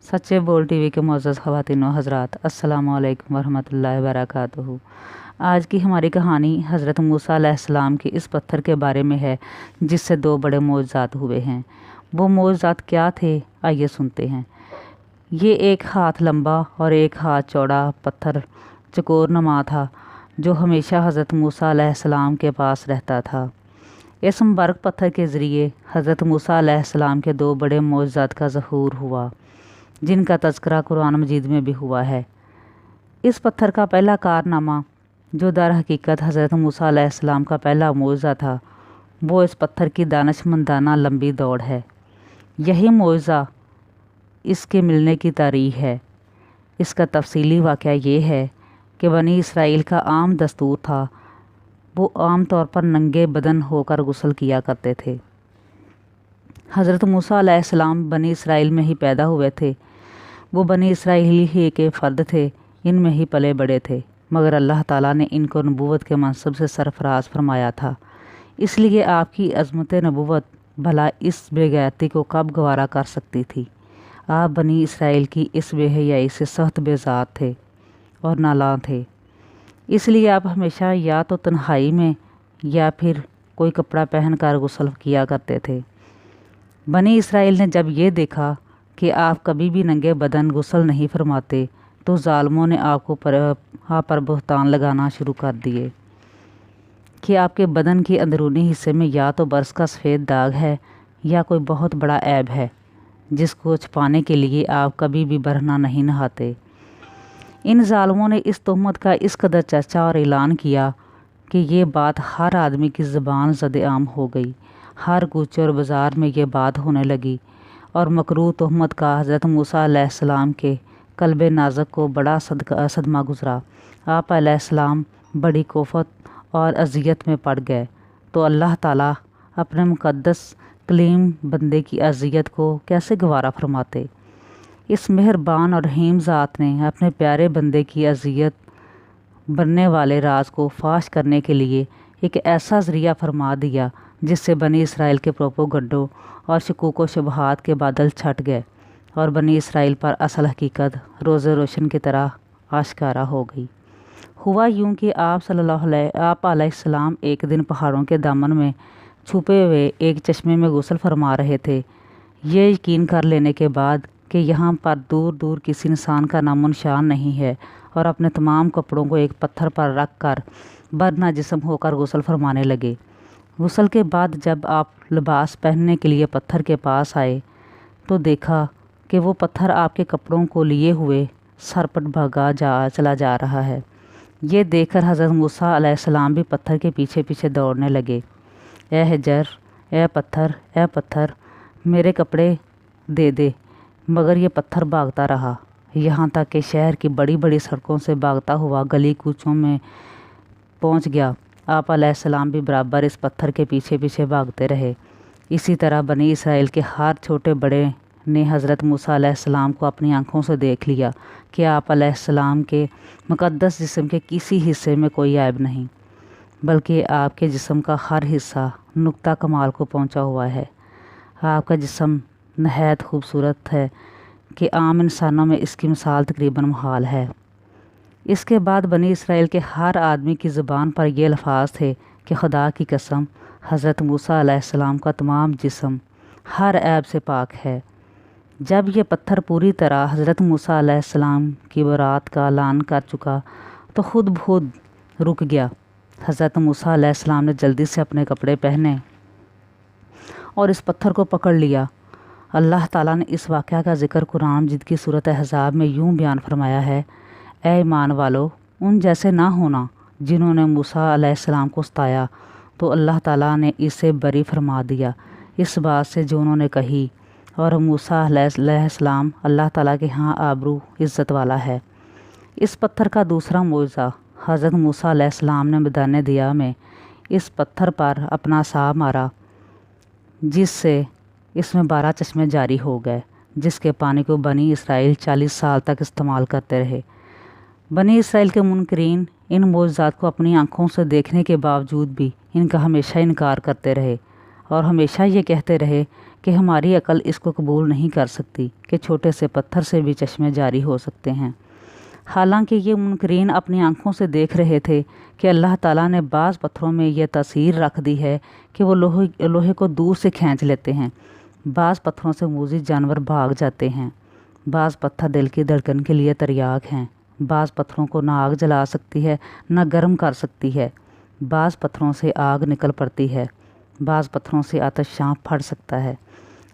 सच्चे बोल टीवी के मुअज़्ज़ज़ ख़वातीन व हज़रात, अस्सलामु अलैकुम वरहमतुल्लाहि वबरकातुहू। आज की हमारी कहानी हज़रत मूसा अलैहिस्सलाम के इस पत्थर के बारे में है जिससे दो बड़े मोअज़्ज़ात हुए हैं। वो मोअज़्ज़ात क्या थे, आइए सुनते हैं। ये एक हाथ लंबा और एक हाथ चौड़ा पत्थर चकोर नुमा था जो हमेशा हज़रत मूसा अलैहिस्सलाम के पास रहता था। इस मुबारक पत्थर के ज़रिए हज़रत मूसा अलैहिस्सलाम के दो बड़े मोअज़्ज़ात का ज़हूर हुआ जिनका तज़किरा कुरान मजीद में भी हुआ है। इस पत्थर का पहला कारनामा जो दर हकीकत हज़रत मूसा अलैहिस्सलाम का पहला मोअज़्ज़ा था, वो इस पत्थर की दानिशमंदाना लंबी दौड़ है। यही मोअज़्ज़ा इसके मिलने की तारीख़ है। इसका तफसीली वाक़या ये है कि बनी इसराइल का आम दस्तूर था, वो आम तौर पर नंगे बदन होकर गुस्ल किया करते थे। हज़रत मूसा अलैहिस्सलाम बनी इसराइल में ही पैदा हुए थे। वो बनी इसराइली ही के फ़र्द थे, इनमें ही पले बड़े थे, मगर अल्लाह ताला ने इनको नबूवत के मनसब से सरफराज फरमाया था। इसलिए आपकी अज़मत नबूवत भला इस बेगैरती को कब गवारा कर सकती थी। आप बनी इसराइल की इस बेहयाई से सख्त बेज़ात थे और नालां थे। इसलिए आप हमेशा या तो तन्हाई में या फिर कोई कपड़ा पहन कर गुस्ल किया करते थे। बनी इसराइल ने जब ये देखा कि आप कभी भी नंगे बदन गुस्ल नहीं फरमाते, तो ज़ालिमों ने आप पर बुहतान लगाना शुरू कर दिए कि आपके बदन के अंदरूनी हिस्से में या तो बरस का सफ़ेद दाग है या कोई बहुत बड़ा ऐब है जिसको छुपाने के लिए आप कभी भी बरहना नहीं नहाते। इन ज़ालिमों ने इस तहमत का इस कदर चर्चा और ऐलान किया कि ये बात हर आदमी की ज़बान ज़द-ए-आम हो गई। हर कूचे और बाज़ार में ये बात होने लगी और मकरूह तहमत का हज़रत मूसा अलैहिस्सलाम के कल्बे नाज़क को बड़ा सदमा गुज़रा। आप अलैहिस्सलाम बड़ी कोफत और अज़ियत में पड़ गए, तो अल्लाह ताला अपने मुक़द्दस कलीम बंदे की अज़ियत को कैसे गवारा फरमाते। इस मेहरबान और रहीम ज़ात ने अपने प्यारे बंदे की अज़ियत बनने वाले राज को फाश करने के लिए एक ऐसा ज़रिया फरमा दिया जिससे बनी इसराइल के प्रोपोगंडों और शकूक व शुबहात के बादल छट गए और बनी इसराइल पर असल हकीकत रोज़े रोशन की तरह आश्कारा हो गई। हुआ यूं कि आप अलैहिस्सलाम एक दिन पहाड़ों के दामन में छुपे हुए एक चश्मे में गुस्ल फरमा रहे थे। ये यकीन कर लेने के बाद कि यहाँ पर दूर दूर किसी इंसान का नामो निशान नहीं है, और अपने तमाम कपड़ों को एक पत्थर पर रख कर बरना जिस्म होकर गुस्ल फरमाने लगे। गुस्ल के बाद जब आप लिबास पहनने के लिए पत्थर के पास आए तो देखा कि वो पत्थर आपके कपड़ों को लिए हुए सरपट चला जा रहा है। ये देखकर हज़रत मूसा अलैहिस्सलाम भी पत्थर के पीछे पीछे दौड़ने लगे। ए हजर, ए पत्थर, मेरे कपड़े दे दे। मगर ये पत्थर भागता रहा, यहाँ तक कि शहर की बड़ी बड़ी सड़कों से भागता हुआ गली कूचों में पहुँच गया। आप अलैहिस्सलाम भी बराबर इस पत्थर के पीछे पीछे भागते रहे। इसी तरह बनी इसराइल के हर छोटे बड़े ने हज़रत मूसा अलैहिस्सलाम को अपनी आंखों से देख लिया कि आप अलैहिस्सलाम के मुक़द्दस जिस्म के किसी हिस्से में कोई ऐब नहीं, बल्कि आपके जिस्म का हर हिस्सा नुक्ता कमाल को पहुंचा हुआ है। आपका जिस्म नहायत खूबसूरत है कि आम इंसानों में इसकी मिसाल तकरीबन मुहाल है। इसके बाद बनी इसराइल के हर आदमी की ज़ुबान पर ये अल्फाज थे कि खुदा की कसम, हज़रत मूसा अलैहिस्सलाम का तमाम जिस्म हर ऐब से पाक है। जब ये पत्थर पूरी तरह हज़रत मूसा अलैहिस्सलाम की बरात का ऐलान कर चुका तो खुद खुद रुक गया। हज़रत मूसा अलैहिस्सलाम ने जल्दी से अपने कपड़े पहने और इस पत्थर को पकड़ लिया। अल्लाह ताला ने इस वाक़या का ज़िक्र कुरान मजीद की सूरत अहज़ाब में यूँ बयान फरमाया है, ए ईमान वालो, उन जैसे ना होना जिन्होंने मूसा अलैहिस्सलाम को सताया, तो अल्लाह ताला ने इसे बरी फरमा दिया इस बात से जो उन्होंने कही, और मूसा अलैहिस्सलाम अल्लाह ताला के यहाँ आबरू इज़्ज़त वाला है। इस पत्थर का दूसरा मोअज़्ज़ा हज़रत मूसा अलैहिस्सलाम ने मैदान दिया में इस पत्थर पर अपना सा मारा, जिससे इसमें 12 चश्मे जारी हो गए, जिसके पानी को बनी इसराइल 40 साल तक इस्तेमाल करते रहे। बनी इसराइल के मुनकरीन इन मोअज़्ज़ात को अपनी आँखों से देखने के बावजूद भी इनका हमेशा इनकार करते रहे और हमेशा ये कहते रहे कि हमारी अकल इसको कबूल नहीं कर सकती कि छोटे से पत्थर से भी चश्मे जारी हो सकते हैं। हालांकि ये मुनकरीन अपनी आंखों से देख रहे थे कि अल्लाह ताला ने बाज़ पत्थरों में यह तासीर रख दी है कि वो लोहे को दूर से खींच लेते हैं। बाज़ पत्थरों से मूज़ी जानवर भाग जाते हैं। बाज़ पत्थर दिल की धड़कन के लिए तरियाक हैं। बाज़ पत्थरों को ना आग जला सकती है ना गर्म कर सकती है। बाज़ पत्थरों से आग निकल पड़ती है। बाज़ पत्थरों से आतिश शां फट सकता है।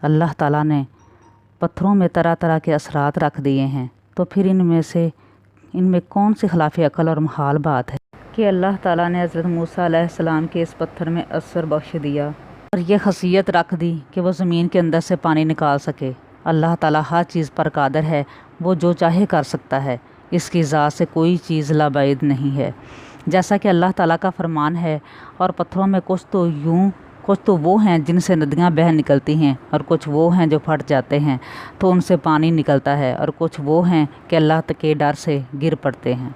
अल्लाह ताला ने पत्थरों में तरह तरह के असरात रख दिए हैं, तो फिर इनमें कौन सी खिलाफ अकल और मुहाल बात है कि अल्लाह ताला ने हज़रत मूसा अलैहिस्सलाम के इस पत्थर में असर बख्श दिया और ये खसियत रख दी कि वो ज़मीन के अंदर से पानी निकाल सके। अल्लाह ताला हर चीज़ पर कादर है, वो जो चाहे कर सकता है। इसकी ज़ात से कोई चीज़ लाबाइद नहीं है। जैसा कि अल्लाह ताला का फरमान है, और पत्थरों में कुछ तो वो हैं जिनसे नदियाँ बह निकलती हैं, और कुछ वो हैं जो फट जाते हैं तो उनसे पानी निकलता है, और कुछ वो हैं कि अल्लाह के डर से गिर पड़ते हैं।